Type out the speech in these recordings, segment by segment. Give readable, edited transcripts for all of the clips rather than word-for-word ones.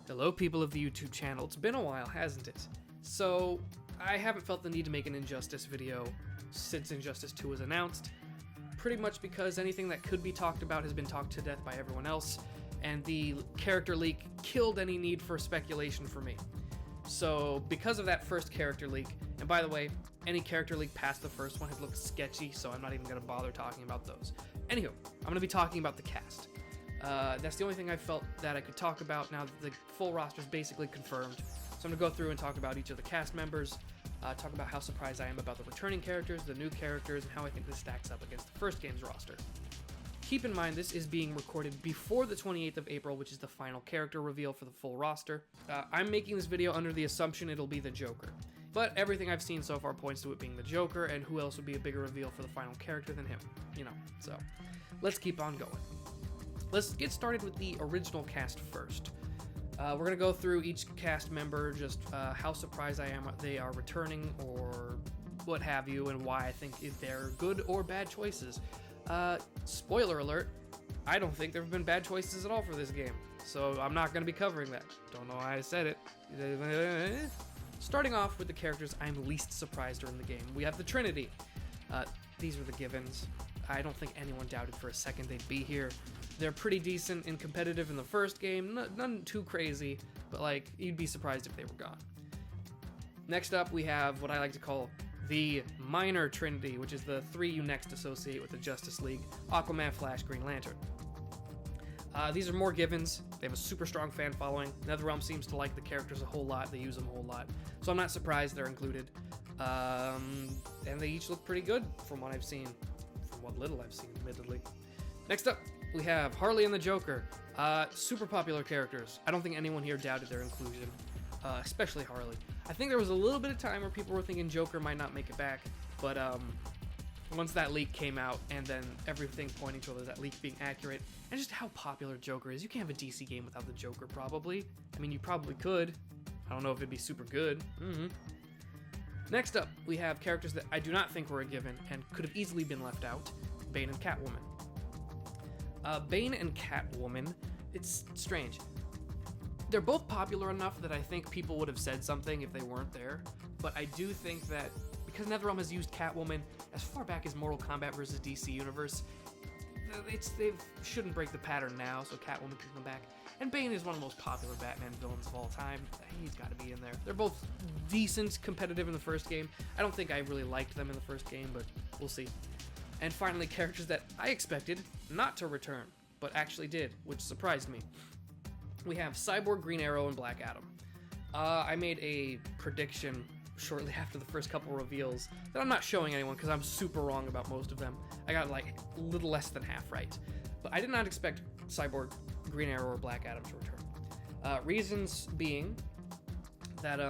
Hello people of the YouTube channel, it's been a while, hasn't it? So, I haven't felt the need to make an Injustice video since Injustice 2 was announced, pretty much because anything that could be talked about has been talked to death by everyone else, and the character leak killed any need for speculation for me. So, because of that first character leak, and by the way, any character leak past the first one has looked sketchy, so I'm not even going to bother talking about those. Anywho, I'm going to be talking about the cast. That's the only thing I felt that I could talk about now that the full roster is basically confirmed. So I'm going to go through and talk about each of the cast members, talk about how surprised I am about the returning characters, the new characters, and how I think this stacks up against the first game's roster. Keep in mind, this is being recorded before the 28th of April, which is the final character reveal for the full roster. I'm making this video under the assumption it'll be the Joker. But everything I've seen so far points to it being the Joker, and who else would be a bigger reveal for the final character than him? You know, so let's keep on going. Let's get started with the original cast first. We're going to go through each cast member, just how surprised I am they are returning or what have you, and why I think they're good or bad choices. Spoiler alert, I don't think there have been bad choices at all for this game, so I'm not going to be covering that. Don't know why I said it. Starting off with the characters I'm least surprised are in the game. We have the Trinity. These were the givens. I don't think anyone doubted for a second they'd be here. They're pretty decent and competitive in the first game, none too crazy, but like, you'd be surprised if they were gone. Next up, we have what I like to call the minor Trinity, which is the three you next associate with the Justice League: Aquaman, Flash, Green Lantern. These are more givens. They have a super strong fan following. NetherRealm seems to like the characters a whole lot, they use them a whole lot, so I'm not surprised they're included. And they each look pretty good from what I've seen, from what little I've seen, admittedly. Next up, we have Harley and the Joker. Super popular characters. I don't think anyone here doubted their inclusion, especially Harley. I think there was a little bit of time where people were thinking Joker might not make it back, but once that leak came out, and then everything pointing towards that leak being accurate, and just how popular Joker is, you can't have a DC game without the Joker, probably. I mean, you probably could. I don't know if it'd be super good. Next up, we have characters that I do not think were a given, and could have easily been left out: Bane and Catwoman. Bane and Catwoman, it's strange. They're both popular enough that I think people would have said something if they weren't there, but I do think that because NetherRealm has used Catwoman as far back as Mortal Kombat vs. DC Universe, they shouldn't break the pattern now, so Catwoman can come back. And Bane is one of the most popular Batman villains of all time. He's got to be in there. They're both decent, competitive in the first game. I don't think I really liked them in the first game, but we'll see. And finally, characters that I expected not to return, but actually did, which surprised me. We have Cyborg, Green Arrow, and Black Adam. I made a prediction shortly after the first couple reveals that I'm not showing anyone because I'm super wrong about most of them. I got like a little less than half right. But I did not expect Cyborg, Green Arrow, or Black Adam to return. Reasons being that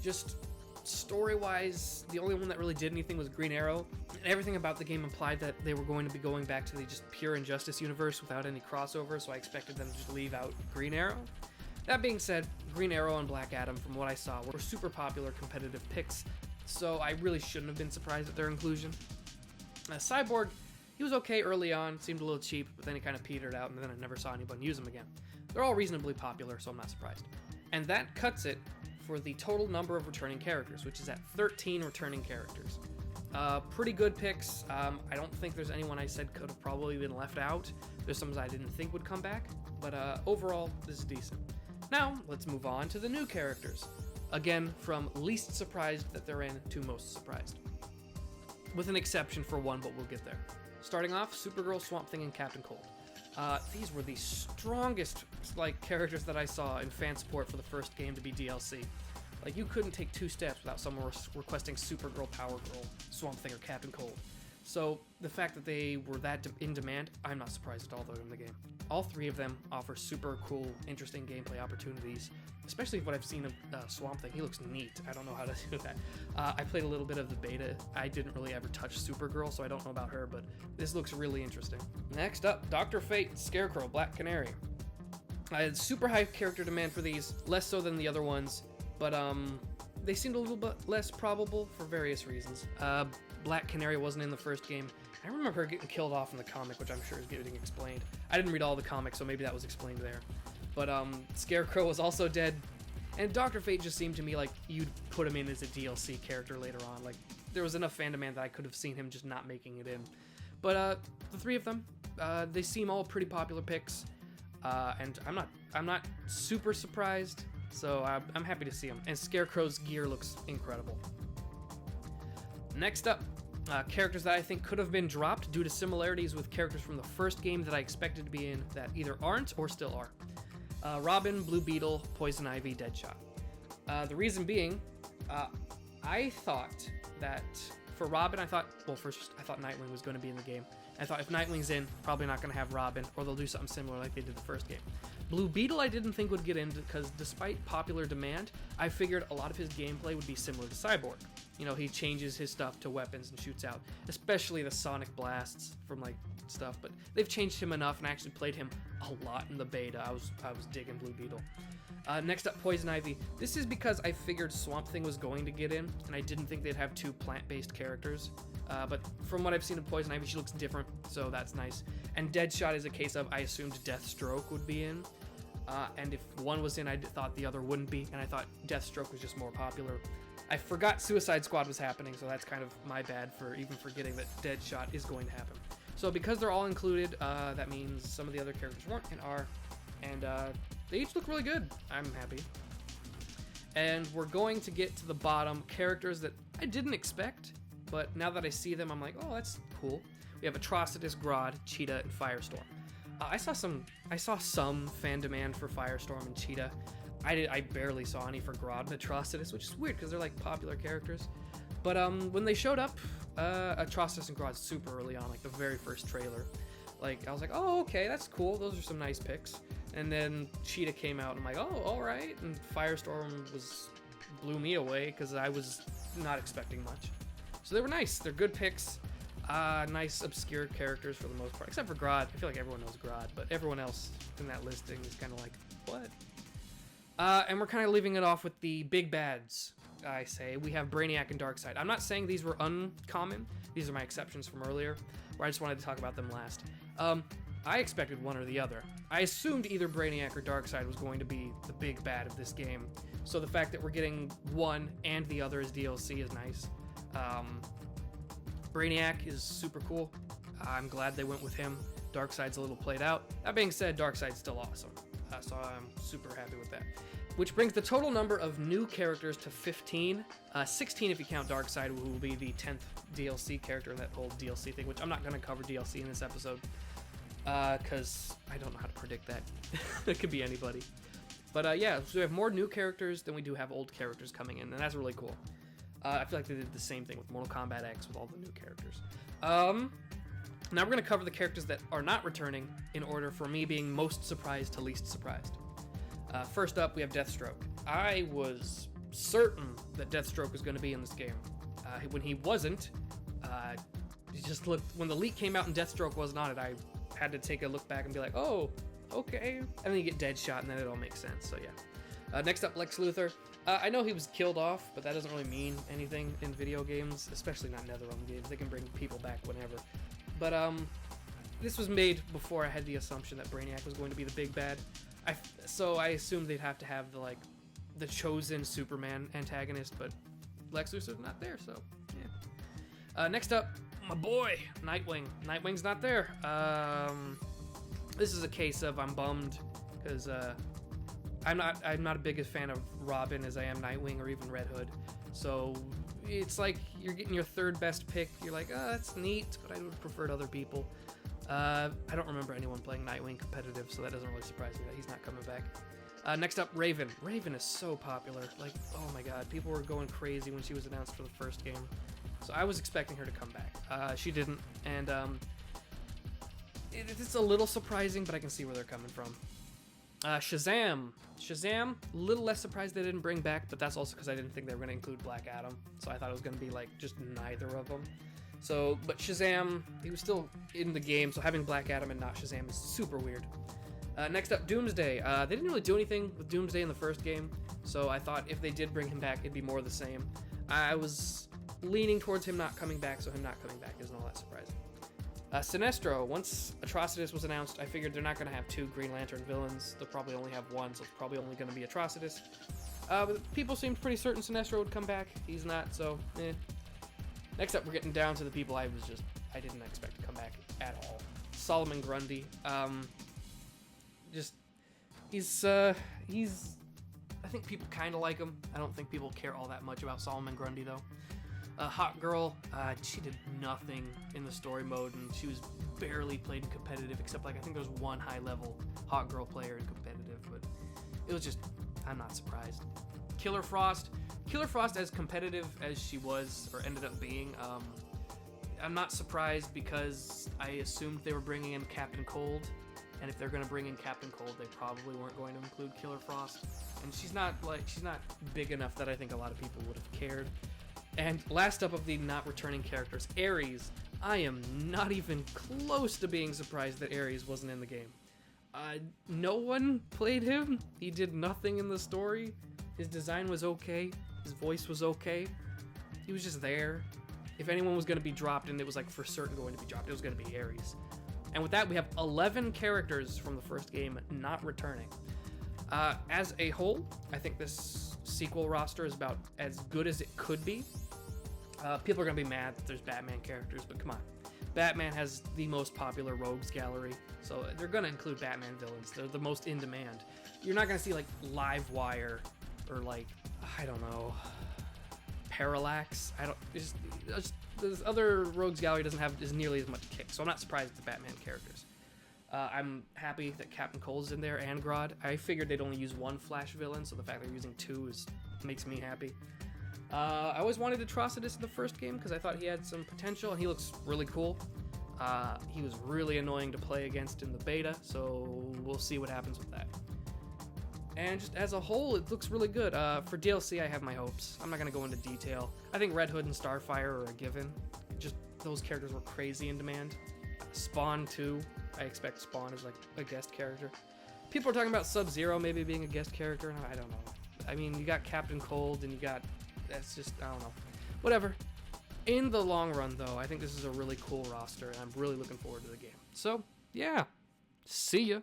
just story-wise, the only one that really did anything was Green Arrow. And everything about the game implied that they were going to be going back to the just pure Injustice universe without any crossover, so I expected them to just leave out Green Arrow. That being said, Green Arrow and Black Adam, from what I saw, were super popular competitive picks, so I really shouldn't have been surprised at their inclusion. Cyborg, he was okay early on, seemed a little cheap, but then he kind of petered out, and then I never saw anyone use him again. They're all reasonably popular, so I'm not surprised. And that cuts it for the total number of returning characters, which is at 13 returning characters. Pretty good picks. I don't think there's anyone I said could have probably been left out. There's some I didn't think would come back, but overall, this is decent. Now, let's move on to the new characters. Again, from least surprised that they're in to most surprised. With an exception for one, but we'll get there. Starting off, Supergirl, Swamp Thing, and Captain Cold. These were the strongest characters that I saw in fan support for the first game to be DLC. Like, you couldn't take two steps without someone requesting Supergirl, Power Girl, Swamp Thing, or Captain Cold. So, the fact that they were that in demand, I'm not surprised at all they're in the game. All three of them offer super cool, interesting gameplay opportunities, especially what I've seen of Swamp Thing. He looks neat. I don't know how to do that. I played a little bit of the beta. I didn't really ever touch Supergirl, so I don't know about her, but this looks really interesting. Next up, Dr. Fate, Scarecrow, Black Canary. I had super high character demand for these, less so than the other ones, but they seemed a little bit less probable for various reasons. Black Canary wasn't in the first game. I remember her getting killed off in the comic, which I'm sure is getting explained. I didn't read all the comics, so maybe that was explained there. But Scarecrow was also dead. And Dr. Fate just seemed to me like you'd put him in as a DLC character later on. Like, there was enough fandom that I could have seen him just not making it in. But the three of them, they seem all pretty popular picks. And I'm not super surprised. So I'm happy to see them. And Scarecrow's gear looks incredible. Next up, characters that I think could have been dropped due to similarities with characters from the first game that I expected to be in that either aren't or still are. Robin, Blue Beetle, Poison Ivy, Deadshot. The reason being, I thought that for Robin, first I thought Nightwing was going to be in the game. I thought if Nightwing's in, probably not going to have Robin, or they'll do something similar like they did the first game. Blue Beetle I didn't think would get in because despite popular demand, I figured a lot of his gameplay would be similar to Cyborg. You know, he changes his stuff to weapons and shoots out, especially the sonic blasts from like stuff, but they've changed him enough and I actually played him a lot in the beta. I was digging Blue Beetle. Next up, Poison Ivy. This is because I figured Swamp Thing was going to get in, and I didn't think they'd have two plant-based characters. But from what I've seen of Poison Ivy, she looks different, so that's nice. And Deadshot is a case of I assumed Deathstroke would be in. And if one was in, I thought the other wouldn't be, and I thought Deathstroke was just more popular. I forgot Suicide Squad was happening, so that's kind of my bad for even forgetting that Deadshot is going to happen. So because they're all included, that means some of the other characters weren't and are, and they each look really good. I'm happy. And we're going to get to the bottom, characters that I didn't expect, but now that I see them, I'm like, oh, that's cool. We have Atrocitus, Grodd, Cheetah, and Firestorm. I saw some fan demand for Firestorm and Cheetah. I barely saw any for Grodd and Atrocitus, which is weird because they're like popular characters. But when they showed up, Atrocitus and Grodd super early on, like the very first trailer. Like, I was like, oh, okay, that's cool. Those are some nice picks. And then Cheetah came out, and I'm like, oh, all right. And Firestorm blew me away because I was not expecting much. So they were nice. They're good picks. Nice obscure characters for the most part, except for Grodd. I feel like everyone knows Grodd, but everyone else in that listing is kind of like, what? And we're kind of leaving it off with the big bads, I say. We have Brainiac and Darkseid. I'm not saying these were uncommon. These are my exceptions from earlier, where I just wanted to talk about them last. I expected one or the other. I assumed either Brainiac or Darkseid was going to be the big bad of this game, so the fact that we're getting one and the other as DLC is nice. Brainiac is super cool. I'm glad they went with him. Darkseid's a little played out. That being said, Darkseid's still awesome, so I'm super happy with that. Which brings the total number of new characters to 15. 16 if you count Darkseid, who will be the 10th DLC character in that whole DLC thing, which I'm not going to cover DLC in this episode, because I don't know how to predict that. It could be anybody. But yeah, so we have more new characters than we do have old characters coming in, and that's really cool. I feel like they did the same thing with Mortal Kombat X with all the new characters. Now we're going to cover the characters that are not returning in order for me being most surprised to least surprised. First up, we have Deathstroke. I was certain that Deathstroke was going to be in this game. When he wasn't, he just looked. When the leak came out and Deathstroke wasn't on it, I had to take a look back and be like, oh, okay. And then you get Deadshot, and then it all makes sense. So yeah. Next up, Lex Luthor. I know he was killed off, but that doesn't really mean anything in video games, especially not NetherRealm games. They can bring people back whenever. But this was made before I had the assumption that Brainiac was going to be the big bad. So I assumed they'd have to have the chosen Superman antagonist, but Lex Luthor's not there, so yeah. Next up, my boy, Nightwing. Nightwing's not there. This is a case of I'm bummed, because I'm not a big a fan of Robin as I am Nightwing or even Red Hood. So it's like you're getting your third best pick. You're like, oh, that's neat, but I would have preferred other people. I don't remember anyone playing Nightwing competitive, so that doesn't really surprise me that he's not coming back. Next up, Raven. Raven is so popular. Like, oh my god, people were going crazy when she was announced for the first game. So I was expecting her to come back. She didn't, and it's a little surprising, but I can see where they're coming from. Shazam, a little less surprised they didn't bring back, but that's also because I didn't think they were going to include Black Adam, so I thought it was going to be like just neither of them. So, but Shazam, he was still in the game, so having Black Adam and not Shazam is super weird. Next up, Doomsday. They didn't really do anything with Doomsday in the first game, so I thought if they did bring him back, it'd be more of the same. I was leaning towards him not coming back, so him not coming back isn't all that surprising. Sinestro, once Atrocitus was announced, I figured they're not going to have 2 Green Lantern villains. They'll probably only have 1, so it's probably only going to be Atrocitus. But people seemed pretty certain Sinestro would come back. He's not, so eh. Next up, we're getting down to the people I didn't expect to come back at all. Solomon Grundy. He's I think people kind of like him. I don't think people care all that much about Solomon Grundy, though. Hot Girl, she did nothing in the story mode, and she was barely played in competitive, except like I think there was 1 high-level Hot Girl player in competitive, but it was just, I'm not surprised. Killer Frost, as competitive as she was, or ended up being, I'm not surprised because I assumed they were bringing in Captain Cold, and if they're going to bring in Captain Cold, they probably weren't going to include Killer Frost, and she's not big enough that I think a lot of people would have cared. And last up of the not returning characters, Ares. I am not even close to being surprised that Ares wasn't in the game. No one played him. He did nothing in the story. His design was okay. His voice was okay. He was just there. If anyone was going to be dropped, and it was like for certain going to be dropped, it was going to be Ares. And with that, we have 11 characters from the first game not returning. As a whole, I think this sequel roster is about as good as it could be. People are going to be mad that there's Batman characters, but come on. Batman has the most popular rogues gallery, so they're going to include Batman villains. They're the most in demand. You're not going to see like Livewire or like, I don't know, Parallax. This other rogues gallery doesn't have as nearly as much kick, so I'm not surprised at the Batman characters. I'm happy that Captain Cold's in there and Grodd. I figured they'd only use 1 Flash villain, so the fact they're using 2 makes me happy. I always wanted Atrocitus in the first game because I thought he had some potential, and he looks really cool. He was really annoying to play against in the beta, so we'll see what happens with that. And just as a whole, it looks really good. For DLC, I have my hopes. I'm not going to go into detail. I think Red Hood and Starfire are a given. Just those characters were crazy in demand. Spawn 2, I expect Spawn as like a guest character. People are talking about Sub-Zero maybe being a guest character, and I don't know. I mean, you got Captain Cold, and you got... That's just, I don't know. Whatever. In the long run, though, I think this is a really cool roster, and I'm really looking forward to the game. So, yeah. See ya.